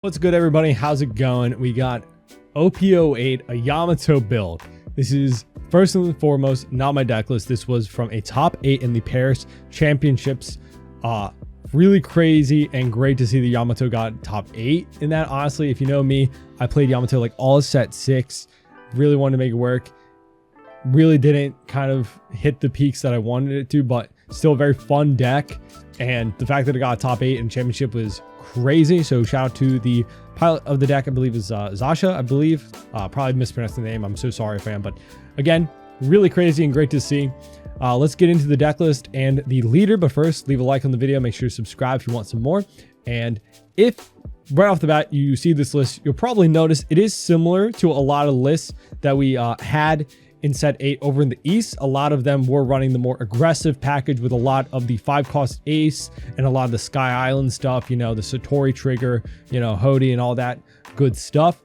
What's good, everybody? How's it going? We got OP08, a Yamato build. This is first and foremost not my deck list. This was from a top 8 in the Paris Championships. Really crazy and great to see the Yamato got top 8 in that. Honestly, if you know me, I played Yamato like all set 6. Really wanted to make it work. Really didn't kind of hit the peaks that I wanted it to, but still a very fun deck. And the fact that it got top 8 in championship was crazy. So shout out to the pilot of the deck. I believe is Zasha, I believe. Probably mispronounced the name. I'm so sorry if I am. But again, really crazy and great to see. Let's get into the deck list and the leader. But first, leave a like on the video. Make sure to subscribe if you want some more. And if right off the bat you see this list, you'll probably notice it is similar to a lot of lists that we had in set 8 over in the East. A lot of them were running the more aggressive package with a lot of the 5-cost ace and a lot of the Sky Island stuff, you know, the Satori trigger, you know, Hody and all that good stuff.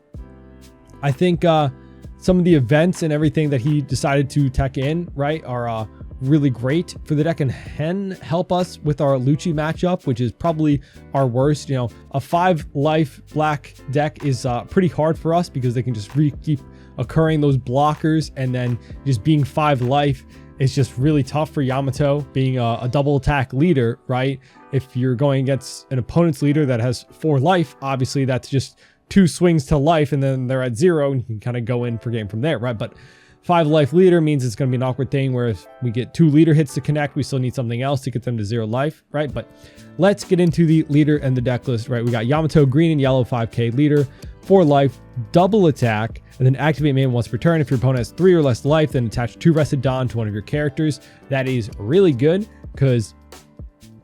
I think some of the events and everything that he decided to tech in, right, are really great for the deck and can help us with our Lucci matchup, which is probably our worst. You know, a 5-life black deck is pretty hard for us because they can just keep occurring those blockers, and then just being 5 life is just really tough for Yamato being a double attack leader, right? If you're going against an opponent's leader that has 4 life, obviously that's just 2 swings to life and then they're at 0 and you can kind of go in for game from there, right? But 5 life leader means it's going to be an awkward thing where if we get 2 leader hits to connect, we still need something else to get them to 0 life, right? But let's get into the leader and the deck list, right? We got Yamato green and yellow 5k leader, 4 life, double attack, and then activate main once per turn. If your opponent has 3 or less life, then attach 2 Rested Dawn to one of your characters. That is really good because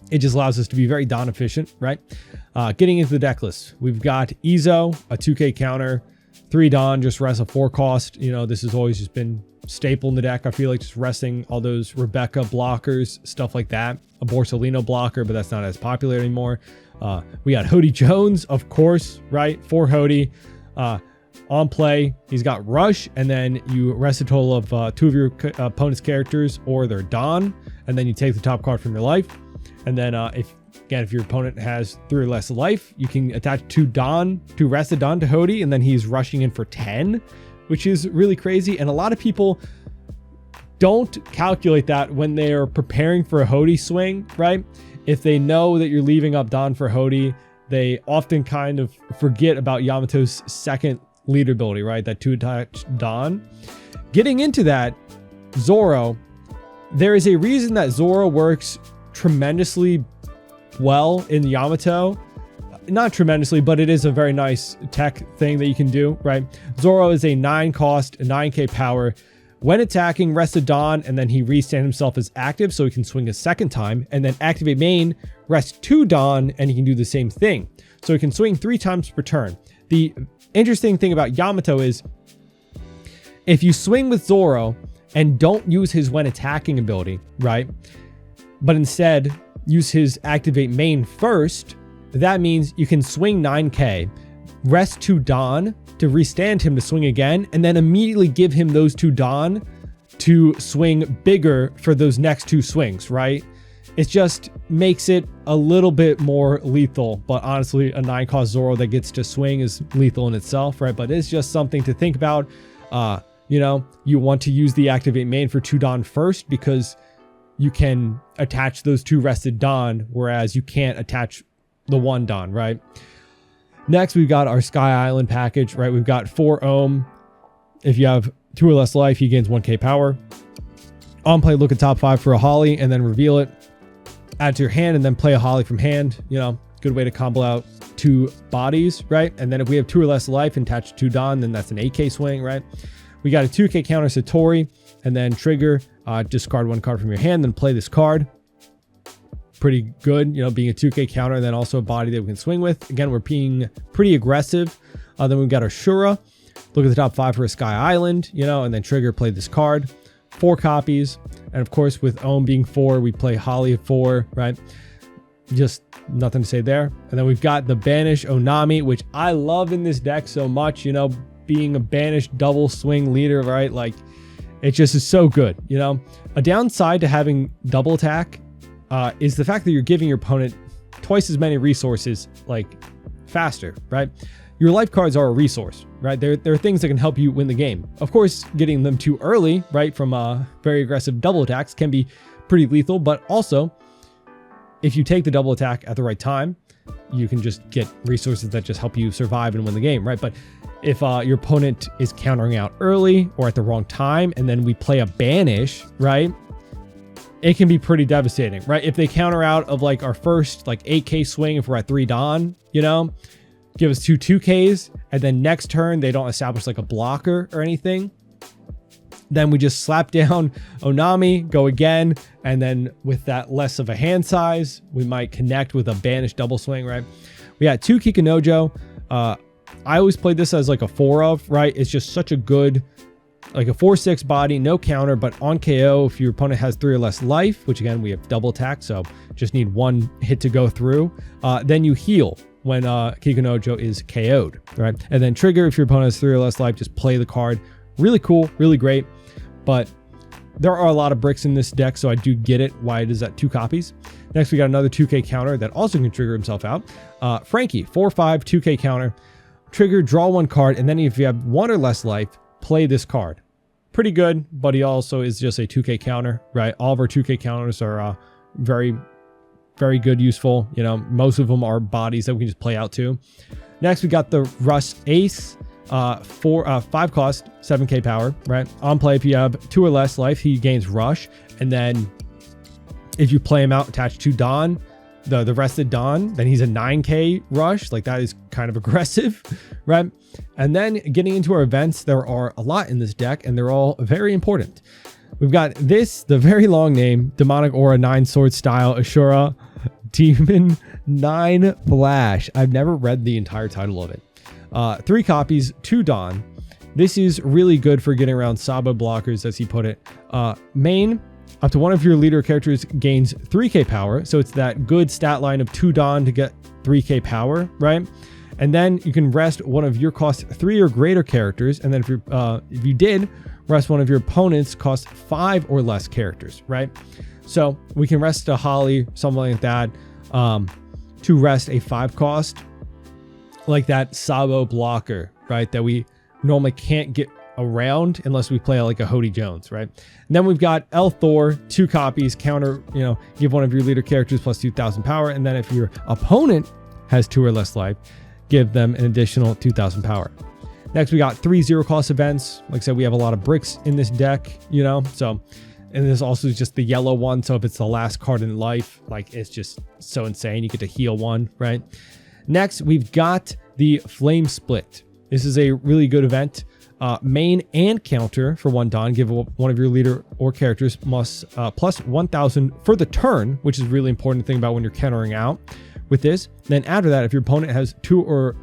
it just allows us to be very Dawn efficient, right? Getting into the deck list, we've got Izo, a 2k counter, 3 Dawn, just rest a 4 cost. You know, this has always just been staple in the deck. I feel like just resting all those Rebecca blockers, stuff like that. A Borsalino blocker, but that's not as popular anymore. We got Hody Jones, of course, right? For Hody. On play, he's got Rush, and then you rest a total of 2 of your opponent's characters or their Dawn, and then you take the top card from your life. And then if your opponent has 3 or less life, you can attach 2 Rested Dawn to Hody, and then he's rushing in for 10, which is really crazy. And a lot of people don't calculate that when they're preparing for a Hody swing, right? If they know that you're leaving up Dawn for Hody, they often kind of forget about Yamato's second leader ability, right? That 2-attach Dawn. Getting into that, Zoro, there is a reason that Zoro works tremendously well in Yamato. Not tremendously, but it is a very nice tech thing that you can do, right? Zoro is a 9-cost, 9k power. When attacking, Rested Dawn, and then he restands himself as active so he can swing a second time, and then activate main, rest 2 Dawn, and he can do the same thing. So he can swing 3 times per turn. The interesting thing about Yamato is if you swing with Zoro and don't use his when attacking ability, right? But instead use his activate main first, that means you can swing 9k, rest 2 Dawn to restand him to swing again, and then immediately give him those 2 Dawn to swing bigger for those next 2 swings, right? It just makes it a little bit more lethal, but honestly, a 9-cost Zoro that gets to swing is lethal in itself, right? But it's just something to think about. You know, you want to use the activate main for 2 Dawn first because you can attach those 2 Rested Dawn, whereas you can't attach the 1 Dawn, right? Next, we've got our Sky Island package, right? We've got 4 Ohm. If you have 2 or less life, he gains 1k power. On play, look at top 5 for a Holly and then reveal it. Add to your hand and then play a Holly from hand. You know, good way to combo out 2 bodies, right? And then if we have 2 or less life and attach 2 Dawn, then that's an 8k swing, right? We got a 2k counter Satori, and then trigger, discard 1 card from your hand, then play this card. Pretty good, you know, being a 2k counter, and then also a body that we can swing with. Again, we're being pretty aggressive. Then we've got our Shura. Look at the top 5 for a Sky Island, you know, and then trigger, play this card. 4 copies. And of course, with Ohm being 4, we play Holly at 4, right? Just nothing to say there. And then we've got the Banish Onami, which I love in this deck so much, you know, being a banished double swing leader, right? Like, it just is so good, you know? A downside to having double attack is the fact that you're giving your opponent twice as many resources, like faster, right? Your life cards are a resource, right? They're things that can help you win the game. Of course, getting them too early, right, from very aggressive double attacks can be pretty lethal, but also if you take the double attack at the right time, you can just get resources that just help you survive and win the game, right? But if your opponent is countering out early or at the wrong time, and then we play a banish, right, it can be pretty devastating, right? If they counter out of like our first like 8k swing, if we're at 3 Dawn, you know, give us 2Ks, and then next turn they don't establish like a blocker or anything, then we just slap down Onami, go again, and then with that less of a hand size, we might connect with a banished double swing, right? We got 2 Kikanojo. I always played this as like a 4 of, right? It's just such a good, like a 4/6 body, no counter, but on KO, if your opponent has 3 or less life, which again, we have double attack, so just need 1 hit to go through, then you heal when Kikanojo is KO'd, right? And then trigger, if your opponent has 3 or less life, just play the card. Really cool, really great. But there are a lot of bricks in this deck, so I do get it why it is at 2 copies. Next, we got another 2k counter that also can trigger himself out. Frankie, 4/5, 2k counter. Trigger, draw 1 card, and then if you have 1 or less life, play this card. Pretty good, but he also is just a 2k counter, right? All of our 2k counters are very, very good, useful. You know, most of them are bodies that we can just play out to. Next, we got the Russ Ace. 5 cost, 7k power, right? On play, if you have 2 or less life, he gains rush. And then if you play him out attached to Dawn, the rested Dawn, then he's a 9k rush. Like, that is kind of aggressive, right? And then getting into our events, there are a lot in this deck, and they're all very important. We've got this, the very long name, Demonic Aura 9 Sword Style Ashura Demon 9 Flash. I've never read the entire title of it. 3 copies, 2 Dawn. This is really good for getting around Sabo blockers, as he put it. Main, up to one of your leader characters gains 3k power. So it's that good stat line of 2 Dawn to get 3k power, right? And then you can rest one of your cost 3 or greater characters. And then if you did, rest one of your opponent's cost 5 or less characters, right? So we can rest a Holly, something like that, to rest a 5 cost, like that Sabo blocker, right? That we normally can't get around unless we play like a Hody Jones, right? And then we've got El Thor, 2 copies, counter, you know, give one of your leader characters plus 2,000 power. And then if your opponent has 2 or less life, give them an additional 2,000 power. Next, we got 3 0 cost events. Like I said, we have a lot of bricks in this deck, you know, so, and there's also just the yellow one. So if it's the last card in life, like, it's just so insane. You get to heal 1, right? Next, we've got the Flame Split. This is a really good event. Main and counter for 1 Dawn. Give one of your leader or characters must plus 1,000 for the turn, which is really important to think about when you're countering out with this. Then after that, if your opponent has 2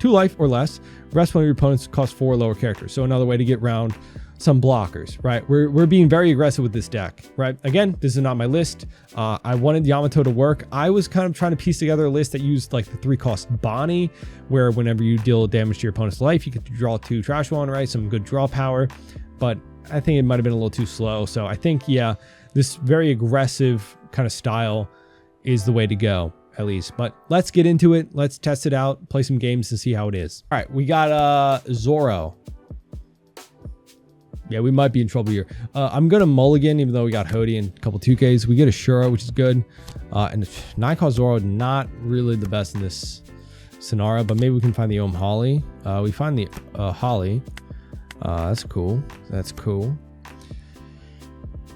life or less, rest one of your opponent's cost 4 lower characters. So another way to get around some blockers, right? We're being very aggressive with this deck, right? Again, this is not my list. I wanted Yamato to work. I was kind of trying to piece together a list that used like the 3 cost Bonnie, where whenever you deal damage to your opponent's life, you get to draw 2 trash one, right? Some good draw power, but I think it might have been a little too slow. So I think, yeah, this very aggressive kind of style is the way to go, at least. But let's get into it. Let's test it out, play some games to see how it is. All right, we got Zoro. Yeah, we might be in trouble here. I'm going to mulligan, even though we got Hody and a couple 2Ks. We get Ashura, which is good. And 9 cost Zoro, not really the best in this scenario, but maybe we can find the Holly. We find the Holly. That's cool. That's cool.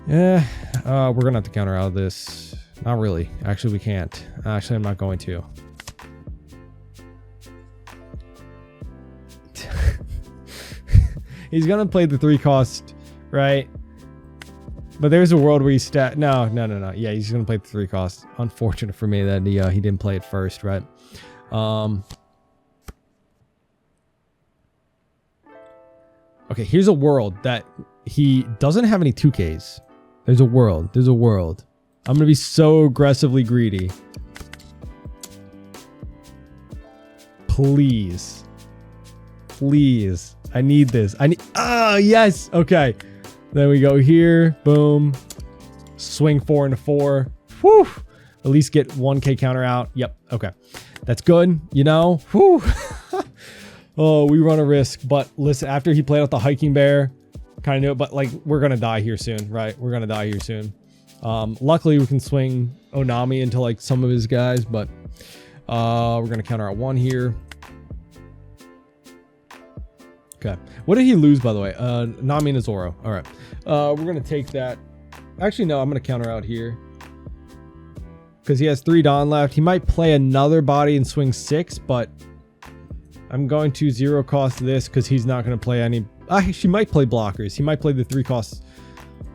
Yeah, we're going to have to counter out of this. Not really. Actually, we can't. Actually, I'm not going to. He's going to play the 3 cost, right? But there's a world where he No. Yeah, he's going to play the 3 cost. Unfortunate for me that he didn't play it first, right? Okay, here's a world that he doesn't have any 2Ks. There's a world. I'm going to be so aggressively greedy. Please. I need this. Yes. Okay. Then we go here. Boom. Swing 4 into 4. Whew. At least get 1k counter out. Yep. Okay. That's good, you know? Whew. Oh, we run a risk. But listen, after he played out the hiking bear, kind of knew it, but like, we're going to die here soon, right? We're going to die here soon. Luckily, we can swing Onami into like some of his guys, but we're going to counter out 1 here. Okay. What did he lose, by the way? Nami and Zoro. All right. We're going to take that. Actually, no, I'm going to counter out here. Because he has 3 Dawn left. He might play another body and swing 6, but I'm going to 0 cost this because he's not going to play any. She might play blockers. He might play the 3 cost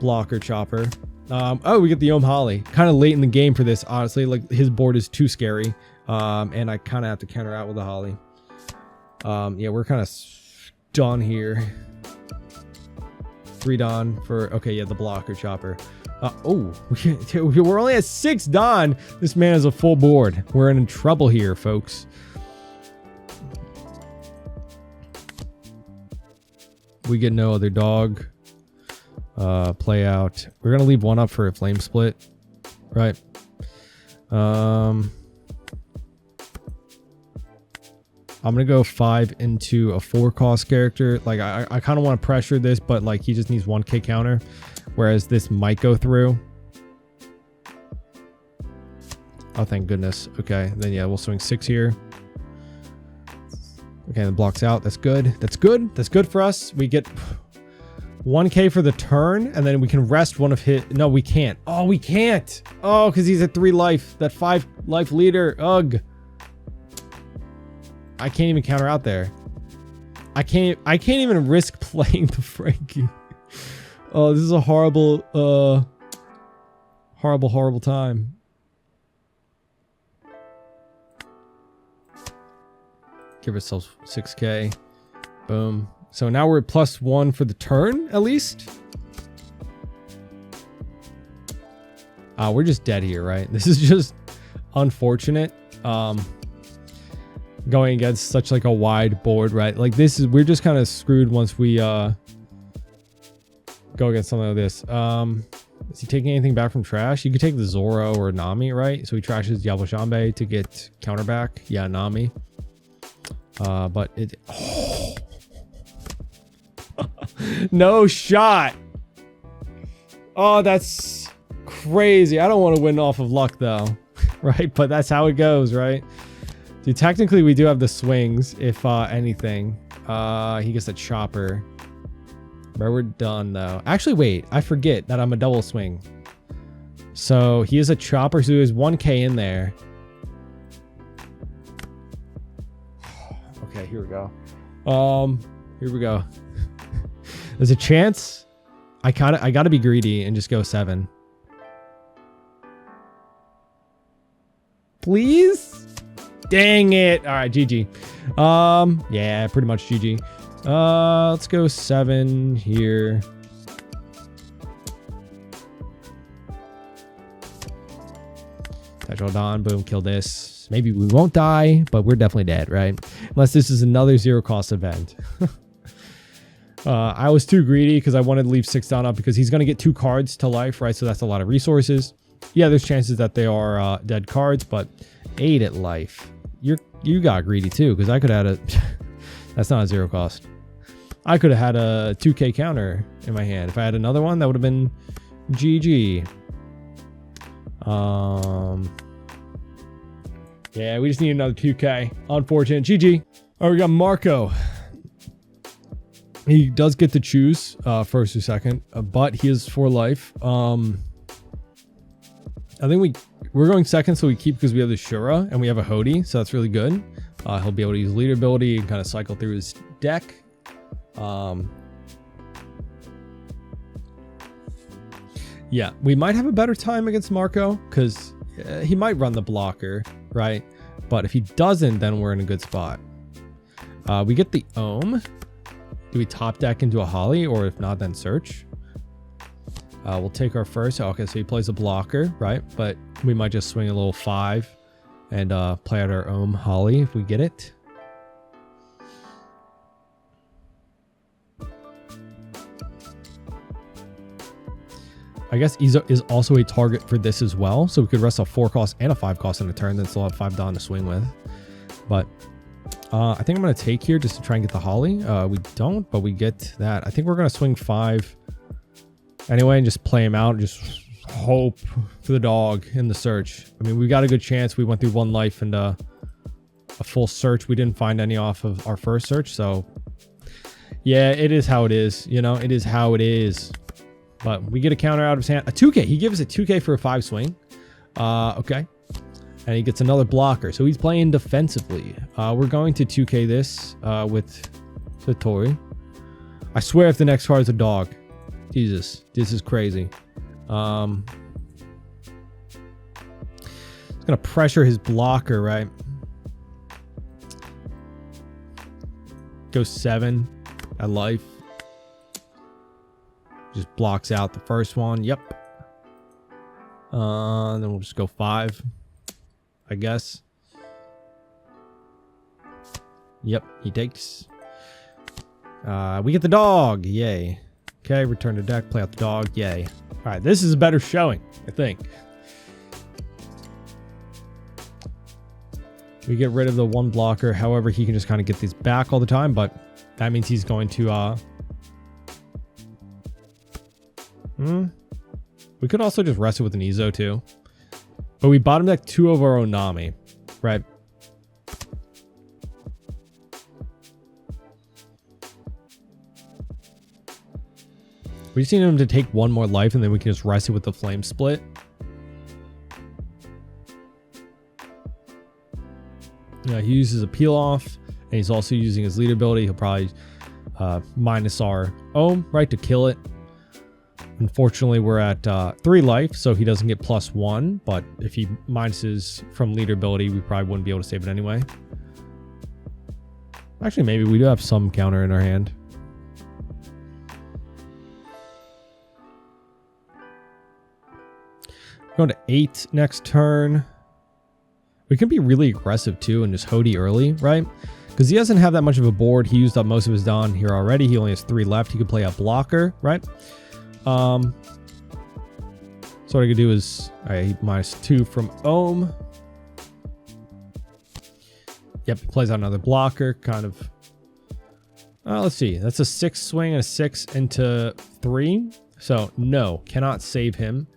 blocker chopper. Oh, we get the Ohm Holly. Kind of late in the game for this, honestly. Like, his board is too scary. And I kind of have to counter out with the Holly. Yeah, we're kind of done here. 3 Dawn for, okay, yeah, the blocker chopper. Oh, we're only at 6 Dawn. This man has a full board. We're in trouble here, folks. We get no other dog. Play out. We're going to leave 1 up for a flame split. Right. I'm going to go 5 into a 4 cost character. Like, I kind of want to pressure this, but like, he just needs 1k counter. Whereas this might go through. Oh, thank goodness. Okay, then yeah, we'll swing 6 here. Okay, the block's out. That's good. That's good. That's good for us. We get 1k for the turn, and then we can rest one of his. No, we can't. Oh, we can't. Oh, because he's at 3 life. That 5 life leader. Ugh. I can't even counter out there. I can't even risk playing the Frankie. Oh, this is a horrible, horrible time. Give ourselves 6k. Boom. So now we're at +1 for the turn, at least. We're just dead here, right? This is just unfortunate. Going against such like a wide board, right? Like we're just kind of screwed once we go against something like this. Is he taking anything back from trash? You could take the Zoro or Nami, right? So he trashes Yaboshambe to get counter back. Yeah, Nami. But it... Oh. No shot. Oh, that's crazy. I don't want to win off of luck, though. Right? But that's how it goes, right? Dude, technically, we do have the swings, if anything. He gets a chopper. But we're done, though. Actually, wait. I forget that I'm a double swing. So he is a chopper, so there's 1k in there. Okay, here we go. Here we go. There's a chance. I gotta be greedy and just go 7. Please? Dang it. All right, GG. Yeah, pretty much GG. Let's go 7 here. Tetra Dawn, boom, kill this. Maybe we won't die, but we're definitely dead, right? Unless this is another 0 cost event. I was too greedy because I wanted to leave 6 Dawn up because he's going to get 2 cards to life, right? So that's a lot of resources. Yeah, there's chances that they are dead cards, but 8 at life. You got greedy too, because I could have had a... That's not a 0 cost. I could have had a 2k counter in my hand. If I had another one, that would have been GG. Yeah, we just need another 2k. Unfortunate. GG. All right, we got Marco. He does get to choose first or second, but he is for life. I think we're going second, so we keep because we have the Shura and we have a Hody, so that's really good. He'll be able to use leader ability and kind of cycle through his deck. Yeah, we might have a better time against Marco because he might run the blocker, right? But if he doesn't, then we're in a good spot. We get the Ohm. Do we top deck into a Holly, or if not, then search? We'll take our first. Okay, so he plays a blocker, right? But we might just swing a little 5 and play out our Ohm Holly if we get it. I guess Izo is also a target for this as well. So we could rest a 4 cost and a 5 cost in a turn, then still have 5 Dawn to swing with. But I think I'm going to take here just to try and get the Holly. We don't, but we get that. I think we're going to swing 5 anyway and just play him out. Just hope for the dog in the search. I mean, we got a good chance. We went through 1 life and a full search. We didn't find any off of our first search. So, yeah, it is how it is. You know, it is how it is. But we get a counter out of his hand. A 2K. He gives a 2K for a 5 swing. Okay. And he gets another blocker. So he's playing defensively. We're going to 2K this with Satori. I swear if the next card is a dog. Jesus. This is crazy. He's going to pressure his blocker, right? Go 7 at life. Just blocks out the first one. Yep. Then we'll just go 5. I guess. Yep, he takes. We get the dog. Yay. Okay, return to deck, play out the dog. Yay. All right, this is a better showing, I think. We get rid of the 1 blocker. However, he can just kind of get these back all the time, but that means he's going to... We could also just rest it with an Izo too. But we bottom deck 2 of our own Nami, right? We just need him to take 1 more life and then we can just rest it with the Flame Split. Yeah, he uses a peel off and he's also using his lead ability. He'll probably minus our Ohm, right, to kill it. Unfortunately, we're at 3 life, so he doesn't get +1. But if he minuses from leader ability, we probably wouldn't be able to save it anyway. Actually, maybe we do have some counter in our hand. Going to 8 next turn. We can be really aggressive too and just Hody early, right? Because he doesn't have that much of a board. He used up most of his Dawn here already. He only has 3 left. He could play a blocker, right? So what I could do is -2 from Ohm. Yep, he plays out another blocker, kind of. Let's see. That's a 6 swing and a 6 into 3. So no, cannot save him.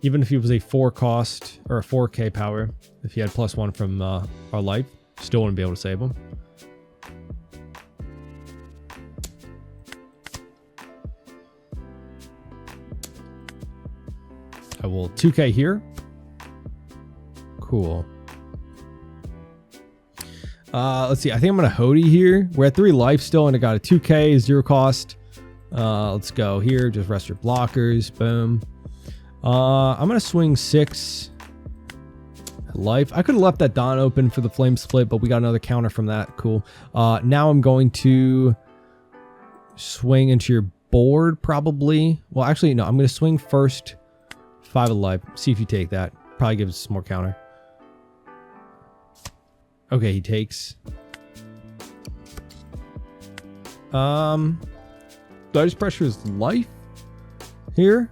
Even if he was a 4 cost or a 4K power, if he had +1 from our life, still wouldn't be able to save him. I will 2K here. Cool. Let's see. I think I'm going to Hody here. We're at 3 life still, and I got a 2K, 0 cost. Let's go here. Just rest your blockers. Boom. I'm going to swing 6 at life. I could have left that Dawn open for the Flame Split, but we got another counter from that. Cool. Now I'm going to swing into your board, probably. Well, actually, no. I'm going to swing first 5 of life. See if you take that. Probably gives us some more counter. Okay, he takes. Do I just pressure his life here?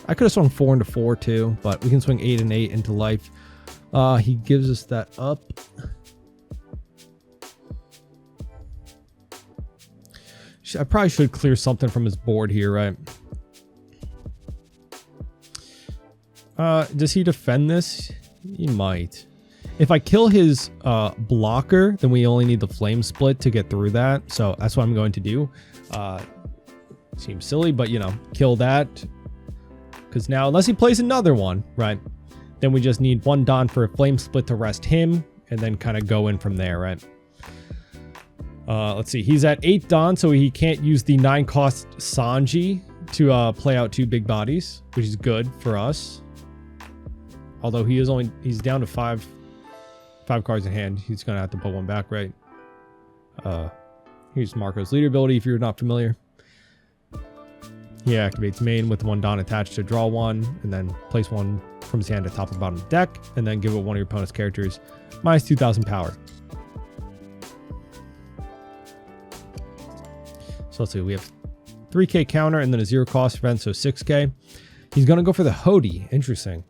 I could have swung 4 into 4 too, but we can swing 8 and 8 into life. He gives us that up. I probably should clear something from his board here, right? Does he defend this? He might. If I kill his blocker, then we only need the Flame Split to get through that. So that's what I'm going to do. Seems silly, but you know, kill that. Because now, unless he plays another one, right? Then we just need 1 Dawn for a Flame Split to rest him, and then kind of go in from there, right? Let's see. He's at 8 Dawn, so he can't use the 9 cost Sanji to play out 2 big bodies, which is good for us. Although he's down to 5 cards in hand. He's gonna have to put 1 back, right? Here's Marco's leader ability if you're not familiar. He activates main with 1 Dawn attached to draw 1, and then place 1 from his hand to top and bottom of the deck, and then give it one of your opponent's characters minus 2,000 power. So let's see, we have 3K counter and then a 0 cost event, so 6K. He's gonna go for the Hody. Interesting.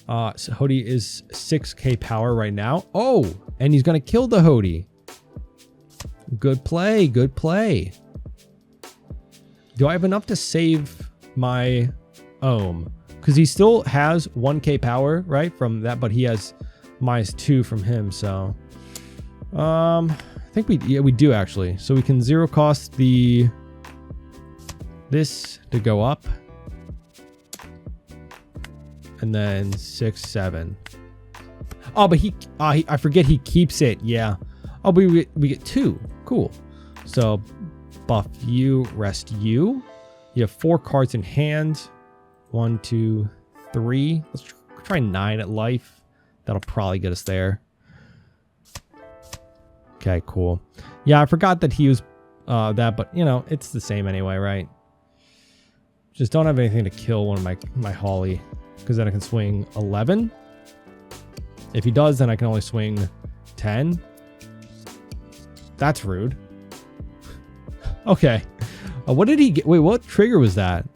So Hody is 6k power right now. Oh, and he's gonna kill the Hody. Good play, good play. Do I have enough to save my Ohm? Because he still has 1k power, right, from that, but he has -2 from him, so I think we do actually. So we can zero cost this to go up, and then 6, 7. Oh, but I forget he keeps it. Yeah. Oh, but we get 2. Cool. So buff you, rest you. You have 4 cards in hand. 1, 2, 3. Let's try 9 at life. That'll probably get us there. Okay, cool. Yeah, I forgot that he was that, but you know, it's the same anyway, right? Just don't have anything to kill one of my Holly, because then I can swing 11. If he does, then I can only swing 10. That's rude. Okay. What did he get? Wait, what trigger was that?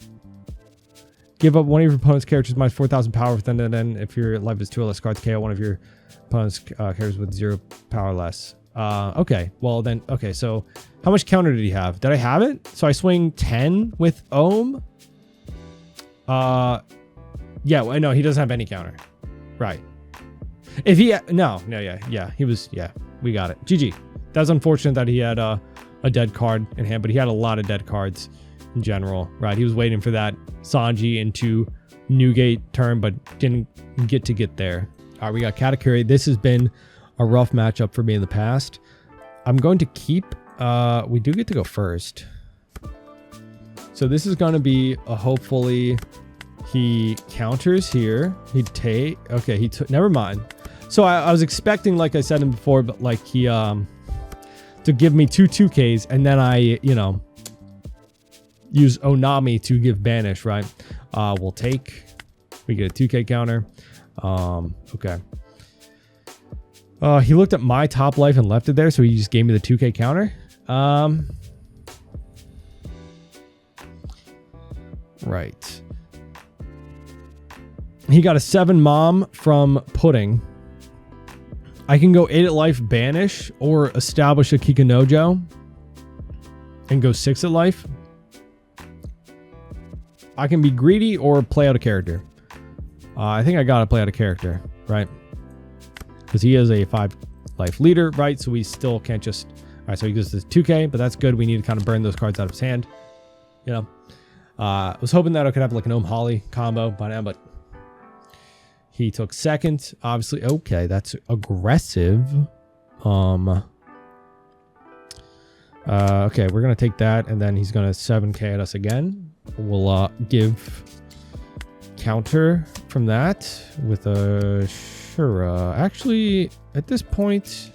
Give up one of your opponent's characters minus 4,000 power. Then if your life is 2 or less cards, KO one of your opponent's characters with 0 power less. Okay. Well then, okay. So how much counter did he have? Did I have it? So I swing 10 with Ohm. Yeah. I know he doesn't have any counter. Right. If he yeah. He was, yeah. We got it. GG. That was unfortunate that he had a dead card in hand, but he had a lot of dead cards in general, right? He was waiting for that Sanji into Newgate turn, but didn't get there. All right, we got Katakuri. This has been a rough matchup for me in the past. I'm going to keep, we do get to go first. So this is going to be a hopefully he counters here. He'd take, okay, he took, never mind. So I was expecting, like I said before, but like he, to give me 2 2Ks, and then I, you know, use Onami to give banish, right? We'll take, we get a 2K counter. Okay. He looked at my top life and left it there, so he just gave me the 2K counter. Right. He got a 7 mom from Pudding. I can go 8 at life, banish, or establish a Kikunojo and go 6 at life. I can be greedy or play out a character. I think I gotta play out a character, right? Because he is a 5 life leader, right? So we still can't just... All right, so he goes to 2K, but that's good. We need to kind of burn those cards out of his hand. You know? I was hoping that I could have like an Ohm Holly combo by now, but... He took second, obviously. Okay, that's aggressive. Okay, we're gonna take that, and then he's gonna 7K at us again. We'll give counter from that with a Shura. Actually, at this point,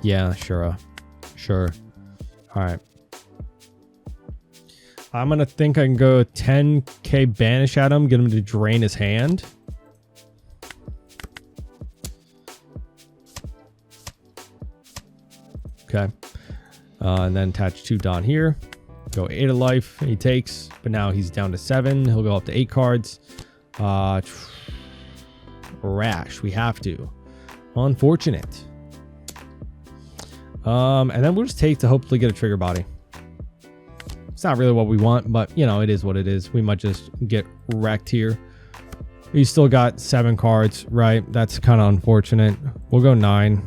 yeah, Shura. Sure. All right. I'm going to think I can go 10k banish at him, get him to drain his hand. Okay. And then attach 2 Don here. Go 8 of life. He takes, but now he's down to 7. He'll go up to 8 cards. Rash. We have to. Unfortunate. And then we'll just take to hopefully get a trigger body. It's not really what we want, but you know, it is what it is. We might just get wrecked here. We still got 7 cards, right? That's kind of unfortunate. We'll go 9.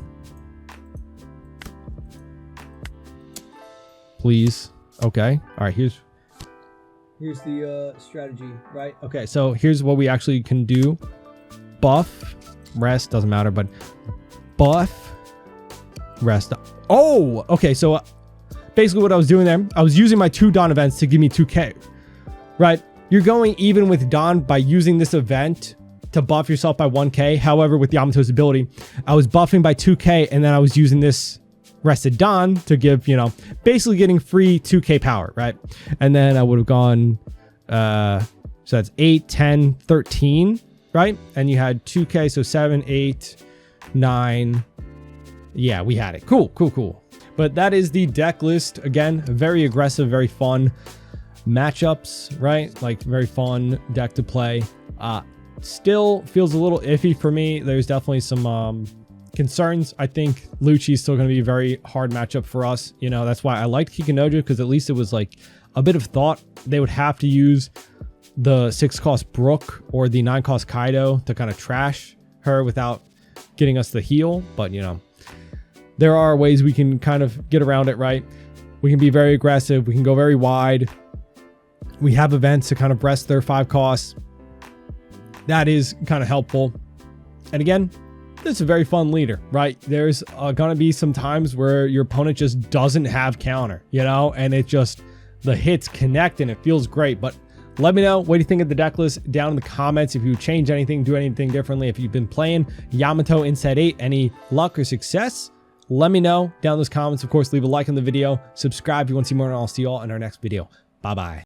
Please. Okay. All right. Here's the strategy, right? Okay. So here's what we actually can do. Buff, rest, doesn't matter, but buff, rest. Oh, okay. So basically what I was doing there, I was using my 2 Dawn events to give me 2K, right? You're going even with Dawn by using this event to buff yourself by 1K. However, with Yamato's ability, I was buffing by 2K, and then I was using this rested Dawn to give, you know, basically getting free 2K power, right? And then I would have gone, so that's 8, 10, 13, right? And you had 2K, so 7, 8, 9. Yeah, we had it. Cool, cool, cool. But that is the deck list. Again, very aggressive, very fun. matchups, right? Like very fun deck to play. Still feels a little iffy for me. There's definitely some concerns. I think Lucci's still going to be a very hard matchup for us. You know, that's why I liked Kikinojo, because at least it was like a bit of thought. They would have to use the 6-cost Brook or the 9-cost Kaido to kind of trash her without getting us the heal. But, you know, there are ways we can kind of get around it, right? We can be very aggressive. We can go very wide. We have events to kind of rest their 5 costs. That is kind of helpful. And again, this is a very fun leader, right? There's going to be some times where your opponent just doesn't have counter, you know, and it just, the hits connect and it feels great. But let me know, what do you think of the deck list down in the comments? If you change anything, do anything differently. If you've been playing Yamato in set 8, any luck or success, let me know down in those comments. Of course, leave a like on the video, subscribe if you want to see more, and I'll see you all in our next video. Bye-bye.